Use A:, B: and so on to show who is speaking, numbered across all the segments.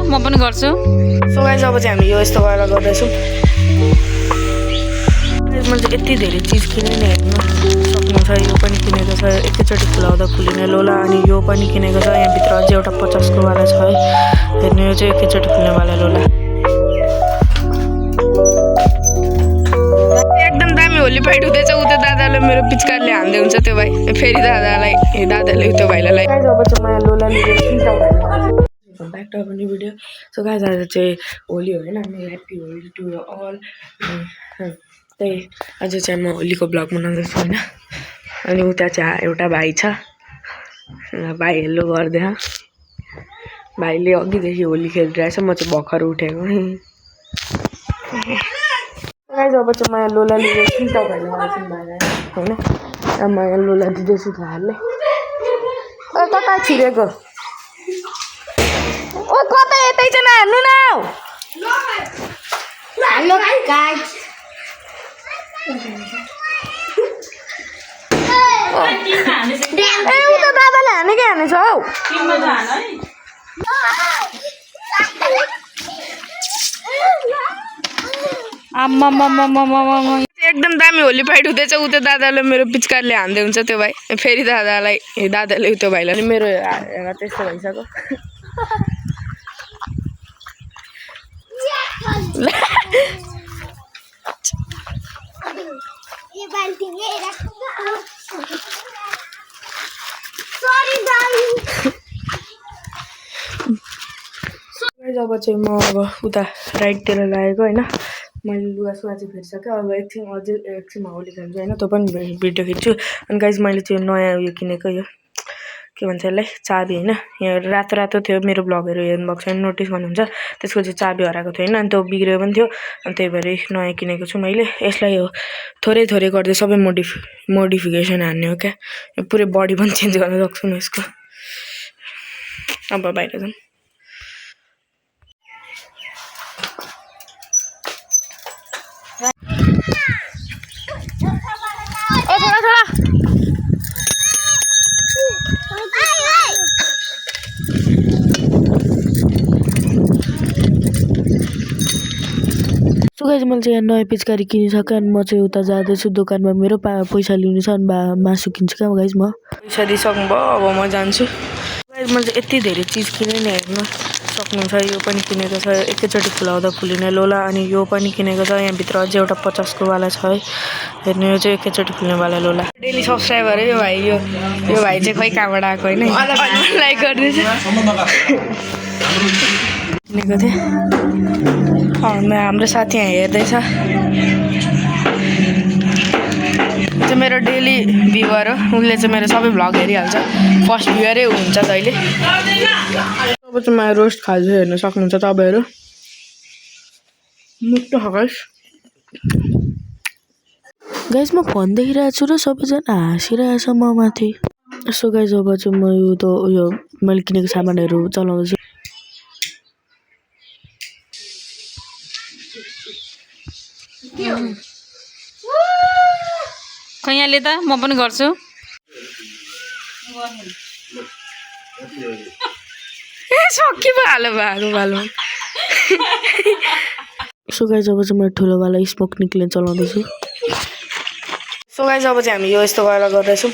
A: म पनि गर्छु।
B: सो गाइस अब चाहिँ हामी यो यस्तो गरेर गर्दैछौँ। मैले चाहिँ यति धेरै चिज किने नि हेर्नु सक्नुहुन्छ। यो पनि किनेको छ, एकैचोटि खुलाउँदा खुलिने लोला। अनि यो पनि किनेको छ, यहाँभित्र अझै एउटा 50 को वाला छ है। हेर्नु यो चाहिँ एकैचोटि खुल्नेवाला लोला। एकदम दामी होली फाइट हुँदैछ। उता दादाले मेरो पिचकारले हान्दै हुन्छ त्यो भाइ, फेरि दादाले त्यो भाइलाई अब चाहिँ म लोला लिएर back to a new video. So guys आज चाहिँ होली हो होइन, ह्याप्पी होली टु अल। त्यही आज चाहिँ म होलीको ब्लग बनाउँदैछु होइन। अनि उता चाहिँ एउटा भाइ छ, भाइ हेलो गरिदिए। भाइले अघिदेखि होली खेलिरहेछ, म चाहिँ भर्खर उठेको गाइस। अब चाहिँ म यहाँ लोला लिएर सिन्ता भाइले होइन, म यहाँ लोला दिँदैछु भाइले। कता छिरेको ओ कता यतै चाहिँ नहाल्नु न। हेलो गाइस, ए उता दादाले हानेकै हानेछ हौ। एकदम दामी होली फाइट हुँदैछ। उता दादाले मेरो पिचकारले हान्दै हुन्छ त्यो भाइ, फेरि दादाले त्यो भाइलाई। अनि मेरो हेर त्यस्तो भइसक्यो। अब चाहिँ म अब उता राइटतिर लागेको होइन। मैले लुगा सुगा चाहिँ फेरिसकेँ। अब एकछिनमा होली खेल्छु होइन, त्यो पनि भिडियो खिच्छु। अनि गाइस मैले चाहिँ नयाँ उयो किनेको, यो के भन्छ यसलाई, चाबी होइन। यहाँ रातो रातो थियो, मेरो ब्लगहरू हेर्नुभएको छैन नोटिस गर्नुहुन्छ। त्यसको चाहिँ चाबी हराएको थियो होइन, अनि त्यो बिग्रेको पनि थियो। अनि त्यही भएर नयाँ किनेको छु मैले। यसलाई हो थोरै थोरै गर्दै सबै मोडिफिकेसन हान्ने हो क्या। पुरै बडी पनि चेन्ज गर्न सक्छु म यसको। अब बाहिर जाउँ। सो गाइस मैले चाहिँ यहाँ नयाँ पिचकारी किनिसकेँ। अनि म चाहिँ उता जाँदैछु दोकानमा, मेरो पैसा लिनु छ। अनि मासु किन्छु क्या गाइस। म पैसा दिइसक्नुभयो, अब म जान्छु। गाइस मैले चाहिँ यति धेरै चिज किने नि हेर्नु सक्नुहुन्छ। यो पनि किनेको छ, एकैचोटि खुलाउँदा खुलिने लोला। अनि यो पनि किनेको छ, यहाँभित्र अझै एउटा 50 को वाला छ है। हेर्नु यो चाहिँ एकैचोटि खुल्नेवाला लोला। डेली सब्सक्राइबर है यो भाइ। यो भाइ चाहिँ खै कहाँबाट आएको होइन, लाइक गरिदिन्छ। किनेको थिएँ। हाम्रो साथी यहाँ हेर्दैछ, चाहिँ मेरो डेली भ्युवर हो। उसले चाहिँ मेरो सबै भ्लग हेरिहाल्छ, फर्स्ट भ्युवरै हुन्छ जहिले। अब चाहिँ म रोस्ट खाल्छु, हेर्न सक्नुहुन्छ तपाईँहरू। मिठो छ गाइस। म फोन देखिरहेको छु र सबैजना हाँसिरहेछ म माथि। सो गाइस अब चाहिँ म यो मैले किनेको सामानहरू चलाउँदैछु।
A: खै यहाँले त म पनि गर्छु।
B: सक्यो भालो भालो। सो गाइस अब चाहिँ म ठुलोवाला स्मोक निक्ले चलाउँदैछु। सो गाइस अब चाहिँ हामी यो यस्तो गरेर गर्दैछौँ।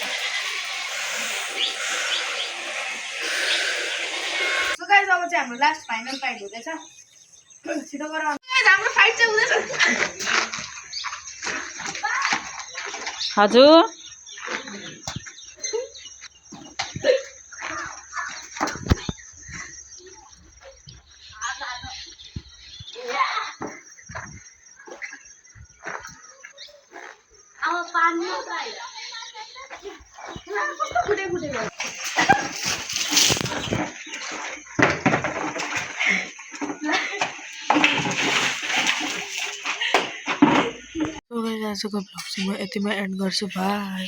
B: सो गाइस अब चाहिँ हाम्रो लास्ट फाइनल फाइट हुँदैछ। छिटो गरेर हाम्रो फाइट चाहिँ हुँदैछ।
A: हजुर
B: आजको भ्लग चाहिँ म यतिमै एन्ड गर्छु। बाई।